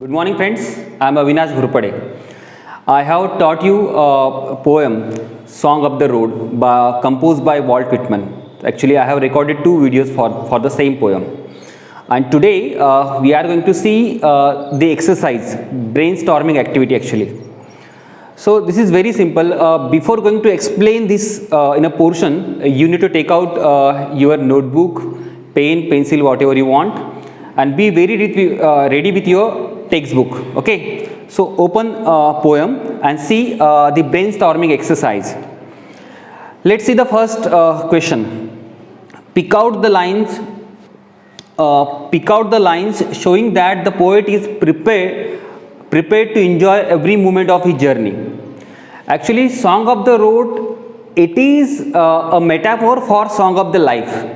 Good morning, friends. I am Avinash Ghurpade. I have taught you a poem, Song of the Road, composed by Walt Whitman. Actually, I have recorded two videos for the same poem. And today, we are going to see the exercise, brainstorming activity actually. So, this is very simple. Before going to explain this in a portion, you need to take out your notebook, pen, pencil, whatever you want, and be very ready with your textbook. Okay, so open poem and see the brainstorming exercise. Let's see the first question. Pick out the lines showing that the poet is prepared to enjoy every moment of his journey. Actually, Song of the Road, it is a metaphor for Song of the Life.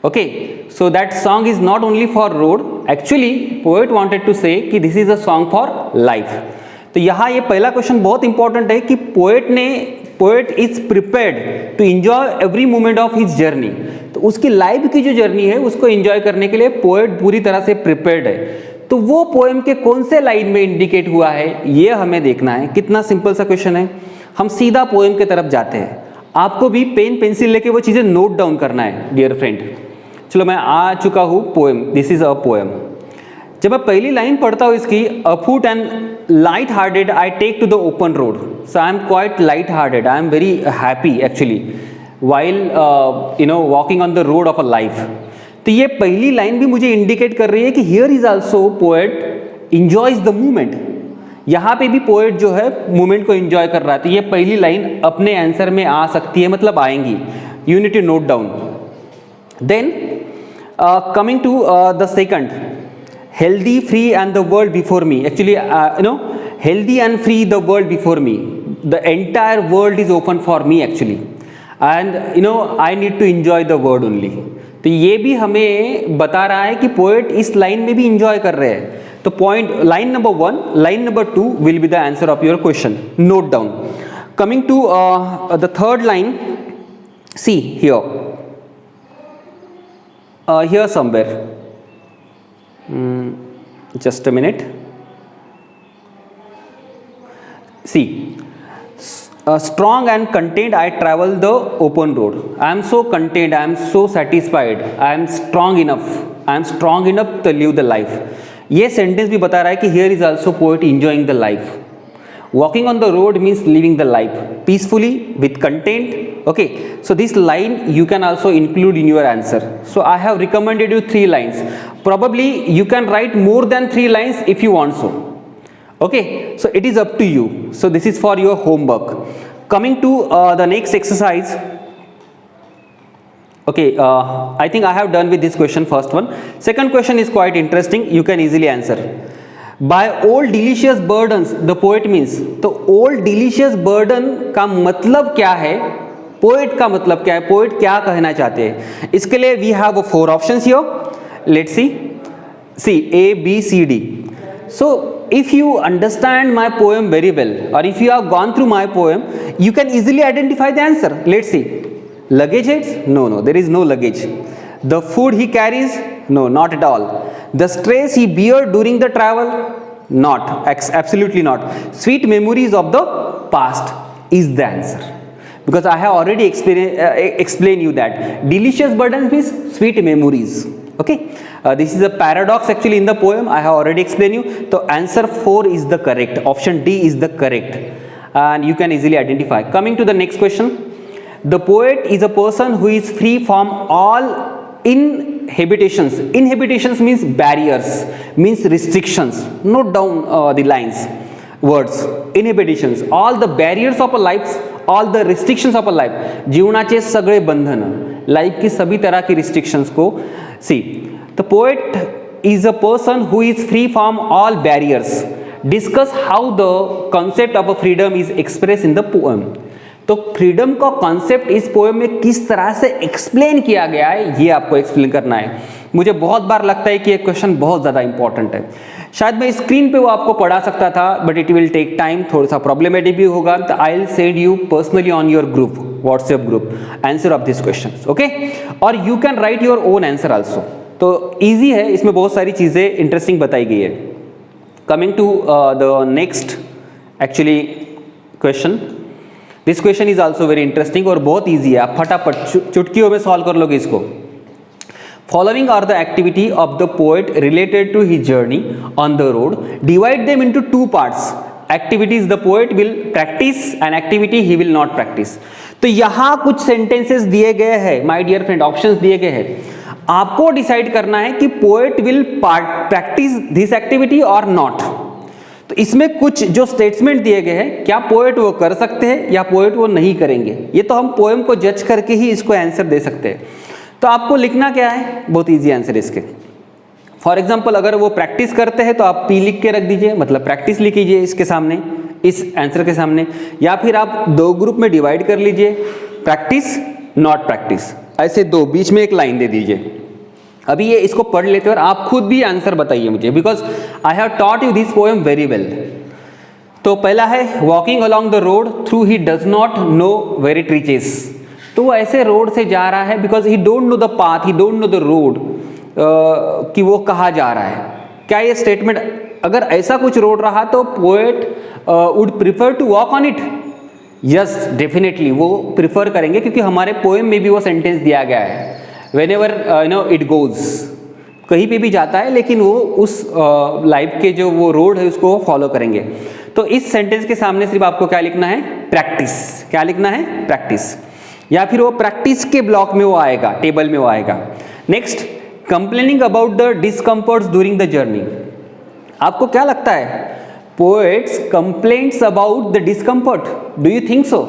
Okay, so that song is not only for road. Actually, poet wanted to say कि this is a song for life. तो यहाँ ये पहला question बहुत important है कि poet is prepared to enjoy every moment of his journey. तो उसकी लाइफ की जो जर्नी है उसको एंजॉय करने के लिए पोएट पूरी तरह से प्रिपेयर्ड है. तो वो पोएम के कौन से लाइन में इंडिकेट हुआ है ये हमें देखना है. कितना सिंपल सा क्वेश्चन है. हम सीधा पोएम के तरफ जाते हैं. आपको भी पेन पेंसिल लेके वो चीज़ें नोट डाउन करना है डियर फ्रेंड. चलो मैं आ चुका हूँ poem. This is a poem. जब मैं पहली लाइन पढ़ता हूँ इसकी, afoot and light hearted I take to the open road. So I am quite light hearted. I am very happy actually while walking on the road of a life. तो ये पहली line भी मुझे indicate कर रही है कि here is also poet enjoys the movement. यहाँ पे भी पोएट जो है मूवमेंट को एंजॉय कर रहा है. तो ये पहली लाइन अपने आंसर में आ सकती है, मतलब आएंगी. You need to note down. Then coming to the second, healthy, free and the world before me. Actually, healthy and free, the world before me. The entire world is open for me actually, and I need to enjoy the world only. तो ये भी हमें बता रहा है कि poet इस line में भी इंजॉय कर रहे हैं. तो point line number 1, line number 2 will be the answer of your question. Note down. Coming to the third line, see here. Here somewhere, just a minute. See, strong and content I travel the open road. I am so content, I am so satisfied, I am strong enough to live the life. ये sentence भी बता रहा है कि here is also poet enjoying the life. Walking on the road means living the life peacefully with content. Okay, so this line you can also include in your answer. So I have recommended you 3 lines. Probably you can write more than 3 lines if you want so. Okay, so it is up to you. So this is for your homework. Coming to the next exercise. Okay, I think I have done with this question, first one. Second question is quite interesting. You can easily answer. By all delicious burdens, the poet means. तो all delicious burden का मतलब क्या है, poet का मतलब क्या है, poet क्या कहना चाहते हैं. इसके लिए we have 4 options here. Let's see A, B, C, D. So if you understand my poem very well, or if you have gone through my poem, you can easily identify the answer. Let's see. Luggage heads? No, there is no luggage. The food he carries? No, not at all. The stress he bear during the travel? Not, absolutely not. Sweet memories of the past is the answer. Because I have already explained you that delicious burdens means sweet memories. Okay, this is a paradox actually in the poem. I have already explained you. So answer 4 is the correct. Option D is the correct, and you can easily identify. Coming to the next question. The poet is a person who is free from all inhibitions. Inhibitions means barriers, means restrictions. Note down the lines, words. Inhibitions, all the barriers of a life, all the restrictions of a life. जीवनाचे सगळे बंधन, life की सभी तरह की restrictions को. See, the poet is a person who is free from all barriers. Discuss how the concept of a freedom is expressed in the poem. तो freedom का कॉन्सेप्ट इस पोएम में किस तरह से एक्सप्लेन किया गया है ये आपको एक्सप्लेन करना है. मुझे बहुत बार लगता है कि ये क्वेश्चन बहुत ज़्यादा इंपॉर्टेंट है. शायद मैं स्क्रीन पे वो आपको पढ़ा सकता था, but it will take time, थोड़ा सा प्रॉब्लमेटिक भी होगा. तो I will send you personally on your group, WhatsApp group, answer of this question. Okay, और you can write your own answer also. तो ईजी है, इसमें बहुत सारी चीज़ें इंटरेस्टिंग बताई गई है. Coming to the next actually question. This question is also very interesting और बहुत easy है, आप फटाफट चुटकियों में सॉल्व कर लोगे इसको. Following are the activity of the poet related to his journey on the road. Divide them into two parts. Activities the poet will practice and activity he will not practice. तो यहाँ कुछ sentences दिए गए हैं my dear friend, options दिए गए हैं. आपको डिसाइड करना है कि poet will practice this activity or not. तो इसमें कुछ जो स्टेटमेंट दिए गए हैं, क्या पोएट वो कर सकते हैं या पोएट वो नहीं करेंगे, ये तो हम पोएम को जज करके ही इसको आंसर दे सकते हैं. तो आपको लिखना क्या है, बहुत इजी आंसर इसके. फॉर एग्जांपल अगर वो प्रैक्टिस करते हैं तो आप पी लिख के रख दीजिए, मतलब प्रैक्टिस लिख लीजिए इसके सामने, इस आंसर के सामने, या फिर आप दो ग्रुप में डिवाइड कर लीजिए, प्रैक्टिस नॉट प्रैक्टिस, ऐसे दो, बीच में एक लाइन दे दीजिए. अभी ये इसको पढ़ लेते हैं और आप खुद भी आंसर बताइए मुझे, because I have taught you this poem very well. तो पहला है walking along the road through he does not know where it reaches. तो वो ऐसे रोड से जा रहा है because he don't know the path, he don't know the road, कि वो कहाँ जा रहा है. क्या ये स्टेटमेंट, अगर ऐसा कुछ रोड रहा तो poet would prefer to walk on it. Yes definitely वो प्रिफर करेंगे, क्योंकि हमारे पोएम में भी वो सेंटेंस दिया गया है, whenever it goes, कहीं पे भी जाता है लेकिन वो उस लाइफ के जो वो रोड है उसको फॉलो करेंगे. तो इस सेंटेंस के सामने सिर्फ आपको क्या लिखना है, प्रैक्टिस. क्या लिखना है, प्रैक्टिस, या फिर वो प्रैक्टिस के ब्लॉक में वो आएगा, टेबल में वो आएगा. Next, complaining about the discomforts during the journey. आपको क्या लगता है, poets complaints about the discomfort, do you think so?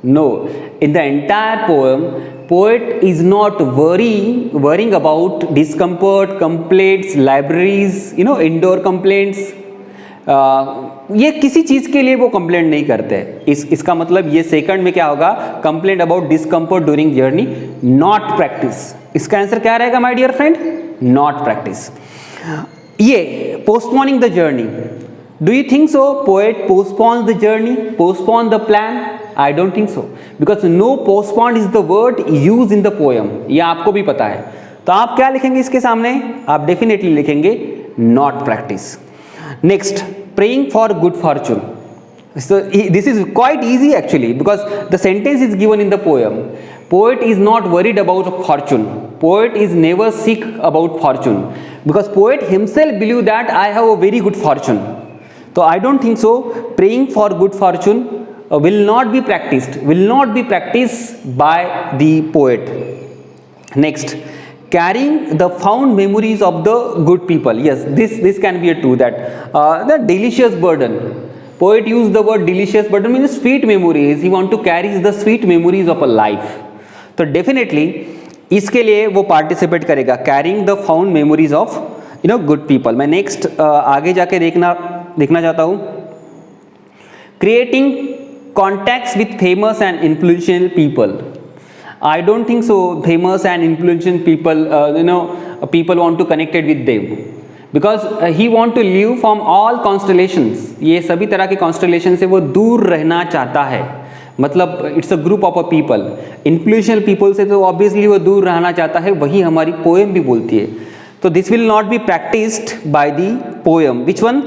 No, in the entire poem poet is not worrying about discomfort, complaints, libraries, indoor complaints. ये किसी चीज के लिए वो कंप्लेंट नहीं करते. इसका मतलब ये सेकंड में क्या होगा, complaint about discomfort during journey, not practice. इसका आंसर क्या रहेगा my dear friend, not practice. ये postponing the journey, do you think so poet postpones the journey, postpone the plan? I don't think so, because no postponed is the word used in the poem. ये आपको भी पता है. तो आप क्या लिखेंगे इसके सामने, आप डेफिनेटली लिखेंगे not practice. Next, praying for good fortune. So this is quite easy actually, because the sentence is given in the poem. Poet is not worried about fortune. Poet is never sick about fortune, because poet himself believe that I have a very good fortune. So I don't think so. Praying for good fortune will not be practiced by the poet. Next, carrying the fond memories of the good people. Yes, this can be a true, that the delicious burden. Poet used the word delicious burden, means sweet memories. He want to carry the sweet memories of a life. तो definitely इसके लिए वो participate करेगा, carrying the fond memories of good people. मैं next आगे जाके देखना चाहता हूँ. Creating contacts with famous and influential people. I don't think so famous and influential people, people want to connect it with them, because he want to live from all constellations. ये सभी तरह के constellation से वो दूर रहना चाहता है, मतलब it's a group of a people. Influential people से तो obviously वो दूर रहना चाहता है, वही हमारी poem भी बोलती है. तो this will not be practiced by the poem. Which one?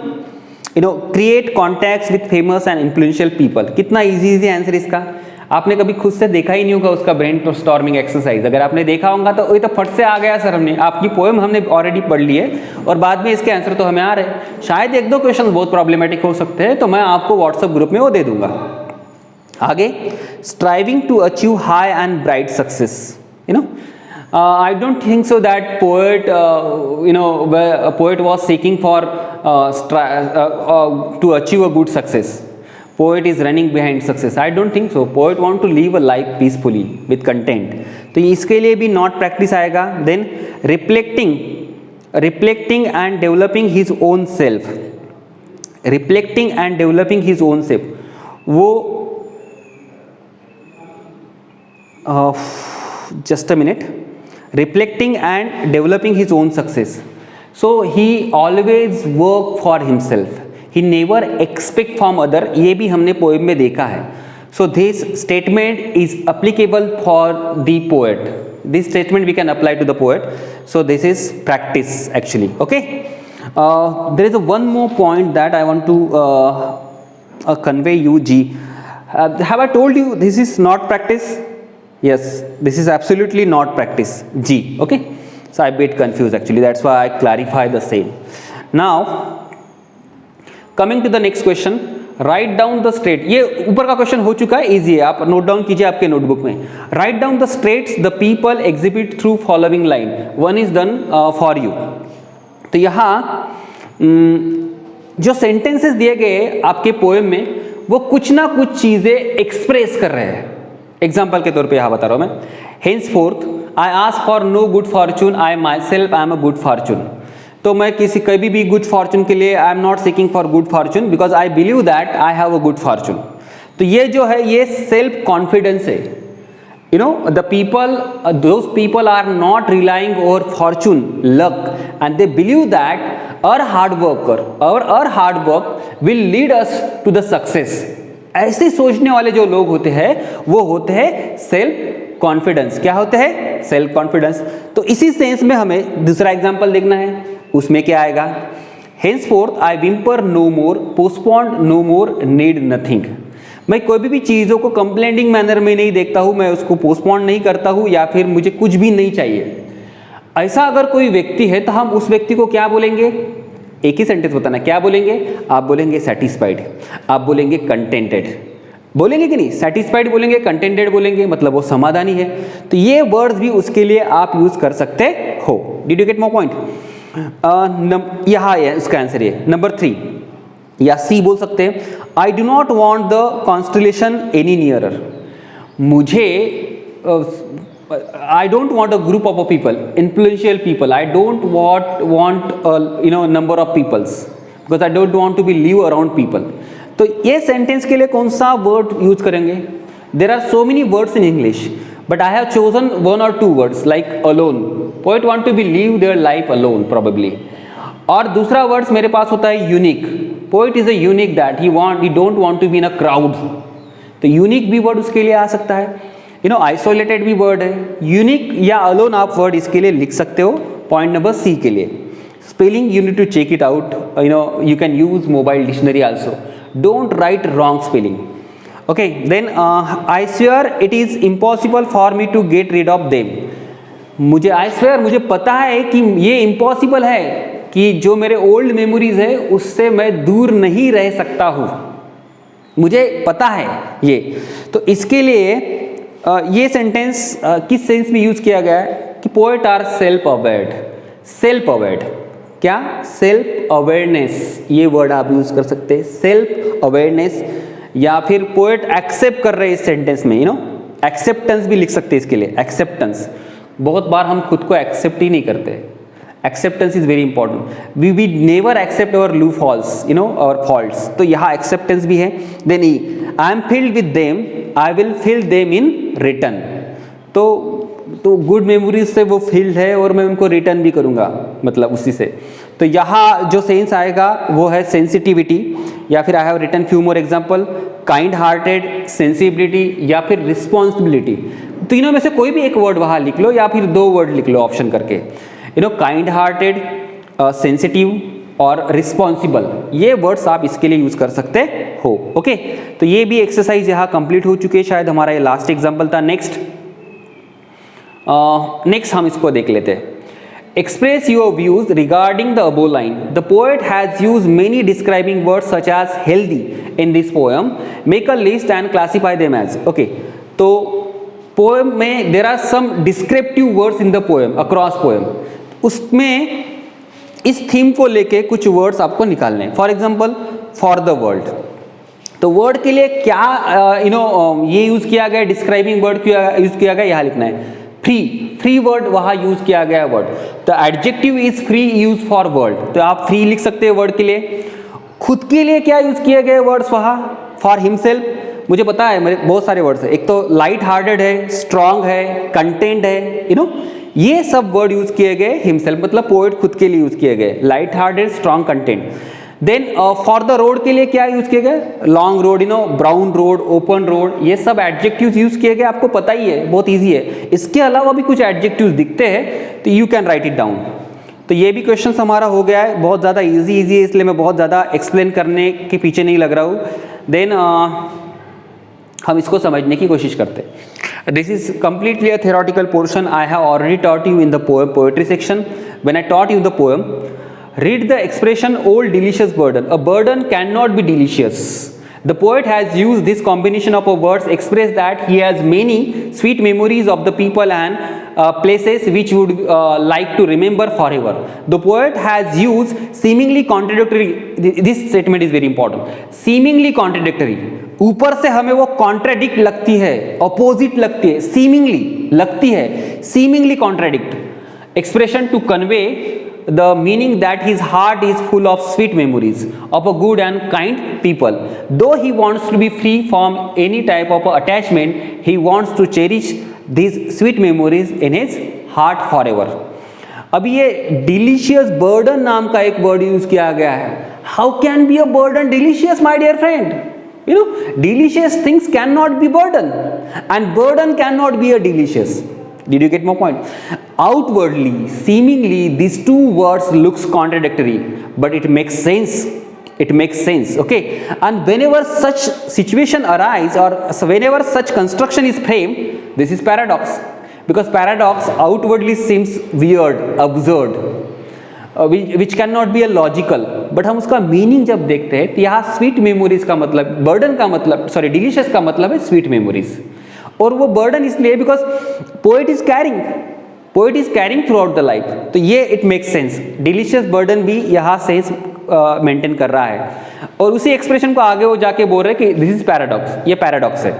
Create contacts with famous and influential people. कितना इजी आंसर इसका, आपने कभी खुद से देखा ही नहीं होगा उसका ब्रेन स्टॉर्मिंग एक्सरसाइज. अगर आपने देखा होगा तो ये तो फट से आ गया सर, हमने आपकी पोएम हमने ऑलरेडी पढ़ ली है और बाद में इसके आंसर तो हमें आ रहे हैं. शायद एक दो क्वेश्चन बहुत प्रॉब्लमेटिक हो सकते हैं, तो मैं आपको व्हाट्सएप ग्रुप में वो दे दूंगा. आगे, striving to achieve high and bright success. I don't think so that poet was seeking for to achieve a good success. Poet is running behind success. I don't think so. Poet want to live a life peacefully with content. तो इसके लिए भी not practice आएगा. Then reflecting and developing his own self. Reflecting and developing his own self. वो just a minute. Reflecting and developing his own success. So he always work for himself. He never expect from other. ये भी हमने poem में देखा है. So this statement is applicable for the poet. This statement we can apply to the poet. So this is practice actually. Okay. There is a one more point that I want to convey you, G. Have I told you this is not practice? Yes, this is absolutely not practice, G. Okay, so I bit confused actually, that's why I clarify the same. Now coming to the next question, right down the straight, ये ऊपर का question हो चुका है, easy है, आप note down कीजिए आपके नोटबुक में. Write down the traits the people exhibit through following line, one is done for you. तो यहाँ जो सेंटेंसेस दिए गए आपके पोएम में वो कुछ ना कुछ चीजें एक्सप्रेस कर रहे हैं. एग्जाम्पल के तौर पे यहाँ बता रहा हूँ मैं. Henceforth I ask for no good fortune, I myself I am a good fortune. तो मैं किसी कभी भी गुड फॉर्चून के लिए I am not seeking for good fortune because I believe that I have a good fortune. तो ये जो है ये सेल्फ कॉन्फिडेंस है. You know the people, those people are not relying over fortune, luck, and they believe that our hard work will lead us to the success. ऐसे सोचने वाले जो लोग होते हैं वो होते हैं सेल्फ कॉन्फिडेंस. क्या होते हैं? Self confidence. तो इसी सेंस में हमें दूसरा एग्जाम्पल देखना है. उसमें क्या आएगा? henceforth I whimper no more, postpone no more, need nothing. मैं कोई भी चीज़ों को कंप्लेंटिंग मैनर में नहीं देखता हूँ, मैं उसको पोस्टपोन नहीं करता हूँ या फिर मुझे कुछ भी नहीं चाहिए. ऐसा अगर कोई व्यक्ति है तो हम उस व्यक्ति को क्या बोलेंगे? एक ही सेंटेंस बताना, क्या बोलेंगे? आप बोलेंगे सेटिस्फाइड, आप बोलेंगे कंटेंटेड, बोलेंगे कि नहीं? सेटिस्फाइड बोलेंगे, कंटेंटेड बोलेंगे, मतलब वो समाधानी है. तो ये वर्ड्स भी उसके लिए आप यूज कर सकते हो. Did you get more point? यहाँ है उसका आंसर ये नंबर 3 या सी बोल सकते हैं. I do not want the constellation any nearer. मुझे I don't want a group of people, influential people. I don't want number of peoples because I don't want to be live around people. तो ये sentence के लिए कौन सा word use करेंगे? There are so many words in English, but I have chosen 1 or 2 words like alone. Poet want to be live their life alone probably. और दूसरा words मेरे पास होता है unique. Poet is a unique that he don't want to be in a crowd. तो unique भी word उसके लिए आ सकता है. आइसोलेटेड भी वर्ड है. यूनिक या अलोन आप वर्ड इसके लिए लिख सकते हो. पॉइंट नंबर सी के लिए spelling you need to check it out. You can use mobile dictionary also. Don't write wrong spelling. Okay, then I swear it is impossible for me to get rid of them. मुझे पता है कि ये impossible है कि जो मेरे old memories है उससे मैं दूर नहीं रह सकता हूँ. मुझे पता है ये. तो इसके लिए ये सेंटेंस किस सेंस में यूज किया गया है कि poet are self awared. Self awared क्या? सेल्फ अवेयरनेस, ये वर्ड आप यूज कर सकते हैं. सेल्फ अवेयरनेस या फिर पोएट एक्सेप्ट कर रहे हैं इस सेंटेंस में. एक्सेप्टेंस भी लिख सकते हैं इसके लिए. एक्सेप्टेंस, बहुत बार हम खुद को एक्सेप्ट ही नहीं करते. Acceptance is very important. We never accept our लू फॉल्स, अवर फॉल्ट्स. तो यहाँ एक्सेप्टेंस भी है. देन ई I am filled with them, I will fill them in return. तो गुड मेमोरीज से वो फिल्ड है और मैं उनको रिटर्न भी करूँगा, मतलब उसी से. तो यहाँ जो सेंस आएगा वो है सेंसिटिविटी या फिर I have written few more example. Kind hearted, sensibility या फिर रिस्पॉन्सिबिलिटी. तीनों में से कोई भी एक वर्ड वहाँ लिख लो या फिर 2 वर्ड लिख लो ऑप्शन करके. काइंड हार्टेड, सेंसिटिव और रिस्पॉन्सिबल, ये वर्ड्स आप इसके लिए यूज कर सकते हो. ओके, तो ये भी एक्सरसाइज यहाँ कंप्लीट हो चुकी है. शायद हमारा ये लास्ट एग्जाम्पल था. नेक्स्ट हम इसको देख लेते हैं. Express your views regarding the above line. The poet has use many describing words such as healthy in this poem. Make a list and classify them as. Okay, तो poem में there are some descriptive words in the poem, across poem. उसमें इस theme को लेके कुछ words आपको निकालने हैं. For example for the world. तो वर्ड के लिए क्या ये यूज किया गया, डिस्क्राइबिंग वर्ड यूज किया गया, यहाँ लिखना है. फ्री वर्ड वहाँ यूज किया गया वर्ड. तो adjective is free use for world. तो आप फ्री लिख सकते हैं वर्ड के लिए. खुद के लिए क्या यूज किए गए वर्ड्स वहाँ? For himself. मुझे पता है मेरे बहुत सारे वर्ड्स है. एक तो लाइट हार्टेड है, स्ट्रांग है, कंटेंट है. ये सब वर्ड यूज किए गए हिमसेल्फ, मतलब पोएट खुद के लिए यूज किए गए. Light hearted, strong, content. Then for the road के लिए क्या यूज किए गए? Long road, brown road, open road. ये सब एडजेक्टिव्स यूज किए गए. आपको पता ही है, बहुत ईजी है. इसके अलावा भी कुछ एडजेक्टिव्स दिखते हैं तो you can right it down. तो ये भी क्वेश्चन हमारा हो गया है, बहुत ज़्यादा इजी है, इसलिए मैं बहुत ज़्यादा एक्सप्लेन करने के पीछे नहीं लग रहा हूँ। देन हम इसको समझने की कोशिश करते हैं। This is completely a theoretical portion I have already taught you in the poetry section. When I taught you the poem, read the expression old delicious burden. A burden cannot be delicious. The poet has used this combination of words express that he has many sweet memories of the people and places which would like to remember forever. The poet has used seemingly contradictory, this statement is very important, seemingly contradictory. ऊपर से हमें वो contradict लगती है, opposite लगती है, seemingly लगती है, seemingly contradict expression to convey the meaning that his heart is full of sweet memories of a good and kind people. Though he wants to be free from any type of attachment, he wants to cherish these sweet memories in his heart forever. अभी ये delicious burden नाम का एक word use किया गया है. How can be a burden delicious, my dear friend? You know, delicious things cannot be burden, and burden cannot be a delicious. Did you get my point? Outwardly, seemingly, these two words looks contradictory, but it makes sense. It makes sense, okay? And whenever such situation arise, or whenever such construction is framed, this is paradox. Because paradox outwardly seems weird, absurd, which cannot be a logical. But हम उसका meaning जब देखते हैं, तो यहाँ sweet memories का मतलब, burden का मतलब, sorry, delicious का मतलब है sweet memories. और वो बर्डन इसलिए because poet is carrying through out the life. तो ये it makes sense, delicious burden भी यहाँ सेंस मेंटेन कर रहा है. और उसी एक्सप्रेशन को आगे वो जाके बोल रहे हैं कि दिस इज पैराडॉक्स, ये पैराडॉक्स है.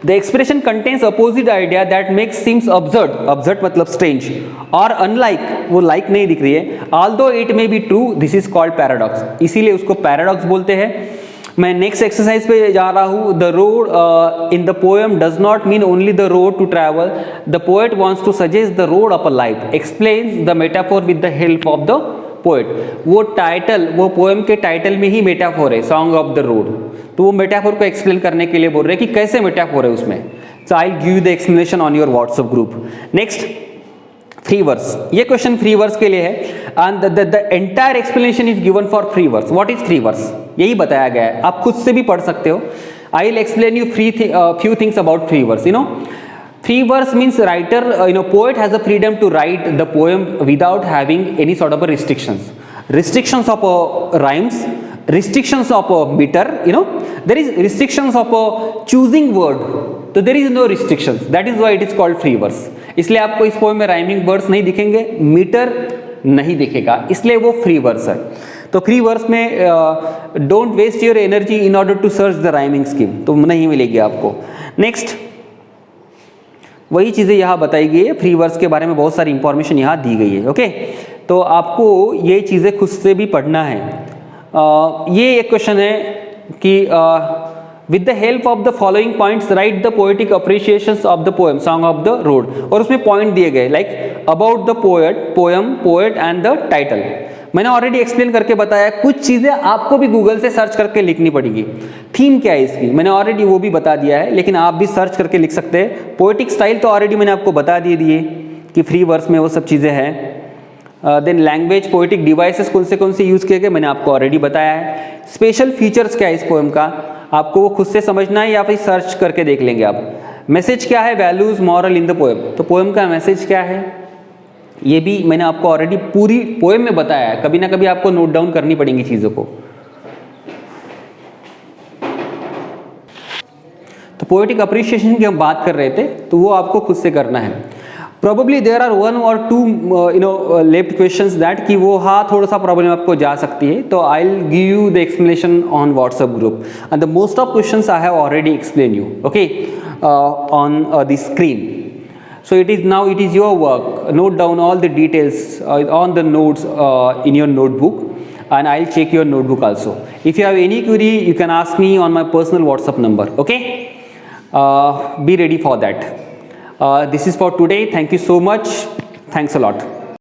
The expression contains opposite idea that makes seems absurd, absurd मतलब स्ट्रेंज और अनलाइक, वो लाइक नहीं दिख रही है, although it may be true, this is called paradox. इसीलिए उसको पैराडॉक्स बोलते हैं. मैं नेक्स्ट एक्सरसाइज पे जा रहा हूँ. The road in the poem does not mean only the road to travel. The poet wants to suggest the road of a life, explains the metaphor with the help of the poet. वो title, वो poem के title में ही metaphor है, song of the road. तो वो metaphor को explain करने के लिए बोल रहे हैं कि कैसे मेटाफोर है उसमें. So I will give you the explanation on your WhatsApp group. Next, free verse. ये क्वेश्चन फ्री वर्स के लिए है. And the entire explanation is given for free verse. What is free verse, यही बताया गया है. आप खुद से भी पढ़ सकते हो. I will explain you few things about free verse. You know, free verse means writer, you know, poet has a freedom to write the poem without having any sort of restrictions of rhymes, restrictions of meter, you know, there is restrictions of choosing word, so there is no restrictions. That is why it is called free verse. इसलिए आपको इस poem में rhyming words नहीं दिखेंगे, metre नहीं दिखेगा, इसलिए वो फ्री वर्स है. तो फ्री वर्स में don't waste your energy in order to search the rhyming scheme, तो नहीं मिलेगी आपको. नेक्स्ट, वही चीज़ें यहाँ बताई गई है. फ्री वर्स के बारे में बहुत सारी इंफॉर्मेशन यहाँ दी गई है. ओके, तो आपको ये चीज़ें खुद से भी पढ़ना है. ये एक क्वेश्चन है कि with the help of the following points right the poetic अप्रिशिएशंस of the poem song of the road. और उसमें पॉइंट दिए गए like about the poem, poet and the title. मैंने ऑलरेडी एक्सप्लेन करके बताया. कुछ चीज़ें आपको भी गूगल से सर्च करके लिखनी पड़ेगी. थीम क्या है इसकी, मैंने ऑलरेडी वो भी बता दिया है, लेकिन आप भी सर्च करके लिख सकते हैं. पोएटिक स्टाइल तो ऑलरेडी मैंने आपको बता दिए कि फ्री वर्स में वो सब चीज़ें हैं. देन लैंग्वेज, पोएटिक डिवाइसेस कौन से यूज़ किए गए मैंने आपको ऑलरेडी बताया है. स्पेशल फीचर्स क्या है इस पोएम का, आपको वो खुद से समझना है या फिर सर्च करके देख लेंगे आप. मैसेज क्या है, values, moral in the poem. तो पोएम का मैसेज क्या है ये भी मैंने आपको ऑलरेडी पूरी पोएम में बताया है. कभी ना कभी आपको नोट डाउन करनी पड़ेंगी चीज़ों को. तो पोएटिक अप्रिशिएशन की हम बात कर रहे थे, तो वो आपको खुद से करना है. Probably there are one or two left questions that कि वो हाँ थोड़ा सा प्रॉब्लम आपको जा सकती है. तो I'll give you the explanation on WhatsApp group, and the most of questions I have already explained you, okay, on the screen. So it is your work. Note down all the details on the notes in your notebook, and I'll check your notebook also. If you have any query, you can ask me on my personal WhatsApp number. Okay, be ready for that. This is for today. Thank you so much. Thanks a lot.